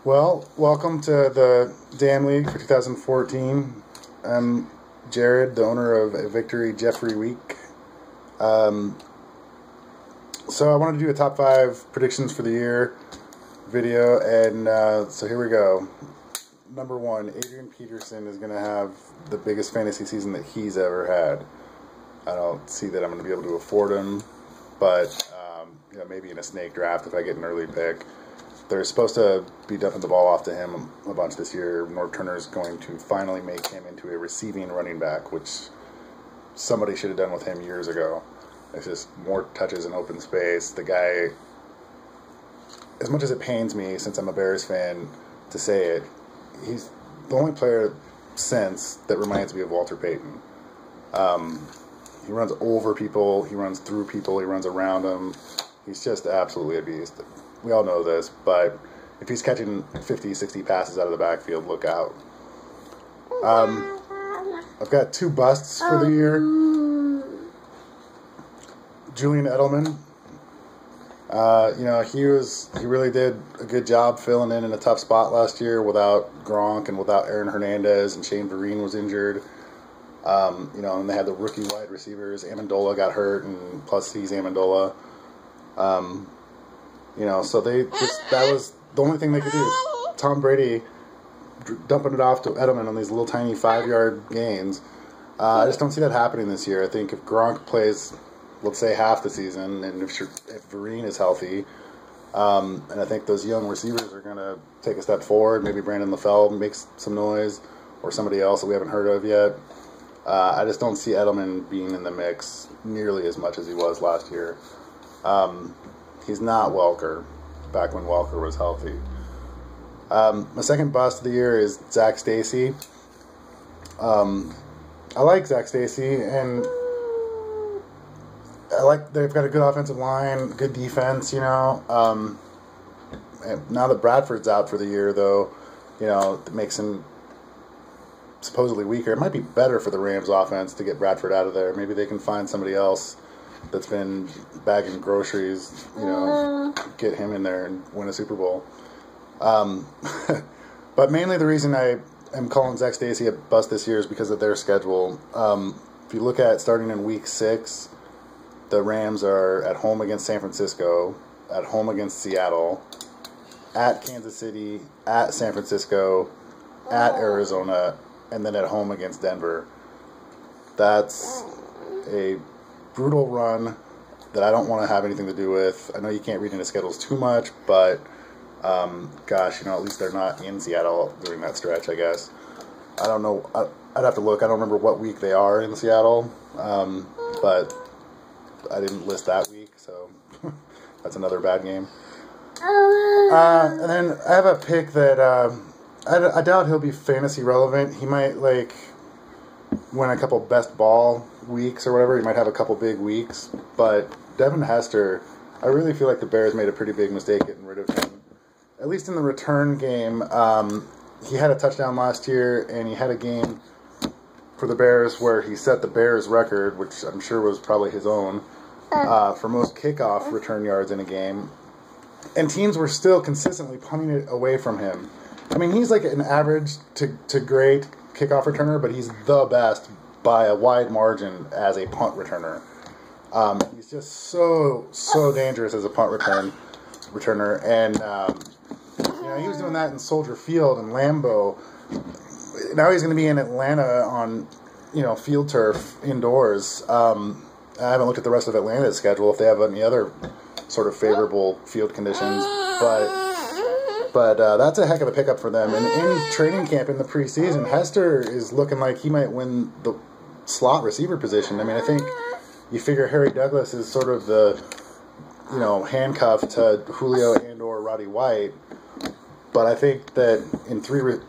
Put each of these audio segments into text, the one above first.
Well, welcome to the DAML League for 2014. I'm Jared, the owner of Victory Jeffrey Week. So I wanted to do a top 5 predictions for the year video, and so here we go. Number 1, Adrian Peterson is going to have the biggest fantasy season that he's ever had. I don't see that I'm going to be able to afford him, but maybe in a snake draft if I get an early pick. They're supposed to be dumping the ball off to him a bunch this year. North Turner is going to finally make him into a receiving running back, which somebody should have done with him years ago. It's just more touches in open space. The guy, as much as it pains me, since I'm a Bears fan, to say it, he's the only player since that reminds me of Walter Payton. He runs over people, he runs through people, he runs around them. He's just absolutely a beast. We all know this, but if he's catching 50, 60 passes out of the backfield, look out. I've got 2 busts for the year. Julian Edelman. He really did a good job filling in a tough spot last year without Gronk and without Aaron Hernandez, and Shane Vereen was injured. And they had the rookie wide receivers. Amendola got hurt, and plus he's Amendola. So that was the only thing they could do. Tom Brady dumping it off to Edelman on these little tiny 5-yard gains. I just don't see that happening this year. I think if Gronk plays, let's say, half the season, and if Vereen is healthy, and I think those young receivers are going to take a step forward. Maybe Brandon LaFell makes some noise, or somebody else that we haven't heard of yet. I just don't see Edelman being in the mix nearly as much as he was last year. He's not Welker, back when Welker was healthy. My second bust of the year is Zach Stacy. I like Zach Stacy, and they've got a good offensive line, good defense, And now that Bradford's out for the year, though, it makes him supposedly weaker. It might be better for the Rams offense to get Bradford out of there. Maybe they can find somebody else that's been bagging groceries, get him in there and win a Super Bowl. But mainly the reason I am calling Zach Stacy a bust this year is because of their schedule. If you look at starting in Week 6, the Rams are at home against San Francisco, at home against Seattle, at Kansas City, at San Francisco, at Arizona, and then at home against Denver. That's a brutal run that I don't want to have anything to do with. I know you can't read into schedules too much, but at least they're not in Seattle during that stretch, I guess. I don't know. I'd have to look. I don't remember what week they are in Seattle, but I didn't list that week, so that's another bad game. And then I have a pick that I doubt he'll be fantasy relevant. He might win a couple best ball weeks or whatever. He might have a couple big weeks, but Devin Hester, I really feel like the Bears made a pretty big mistake getting rid of him. At least in the return game, he had a touchdown last year, and he had a game for the Bears where he set the Bears record, which I'm sure was probably his own, for most kickoff return yards in a game. And teams were still consistently punting it away from him. I mean, he's like an average to great kickoff returner, but he's the best by a wide margin as a punt returner. He's just so dangerous as a punt returner, and he was doing that in Soldier Field and Lambeau. Now he's going to be in Atlanta on field turf indoors. I haven't looked at the rest of Atlanta's schedule if they have any other sort of favorable field conditions, but that's a heck of a pickup for them. And in training camp in the preseason, Hester is looking like he might win the slot receiver position. I mean, I think you figure Harry Douglas is sort of the, handcuff to Julio and or Roddy White. But I think that in 3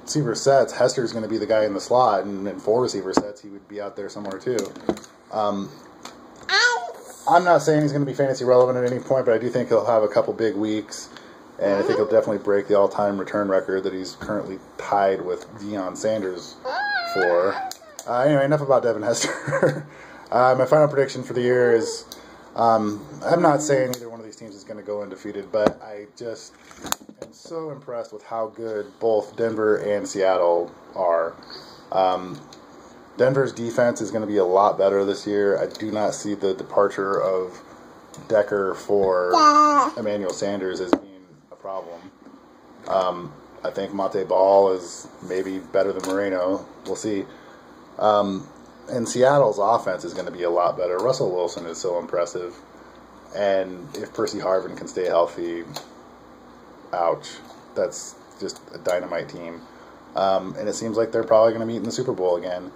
receiver sets, Hester's going to be the guy in the slot, and in 4 receiver sets, he would be out there somewhere too. I'm not saying he's going to be fantasy relevant at any point, but I do think he'll have a couple big weeks. And I think he'll definitely break the all-time return record that he's currently tied with Deion Sanders for. Anyway, enough about Devin Hester. My final prediction for the year is, I'm not saying either one of these teams is going to go undefeated, but I just am so impressed with how good both Denver and Seattle are. Denver's defense is going to be a lot better this year. I do not see the departure of Decker for Emmanuel Sanders as being a problem. I think Monte Ball is maybe better than Moreno. We'll see. And Seattle's offense is going to be a lot better. Russell Wilson is so impressive. And if Percy Harvin can stay healthy, ouch. That's just a dynamite team. And it seems like they're probably going to meet in the Super Bowl again.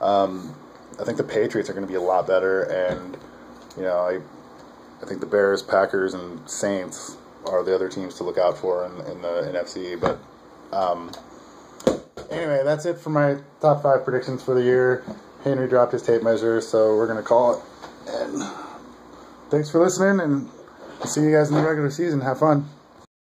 I think the Patriots are going to be a lot better. And, you know, I think the Bears, Packers, and Saints are the other teams to look out for in the NFC. But anyway, that's it for my top 5 predictions for the year. Henry dropped his tape measure, so we're going to call it. And thanks for listening, and I'll see you guys in the regular season. Have fun.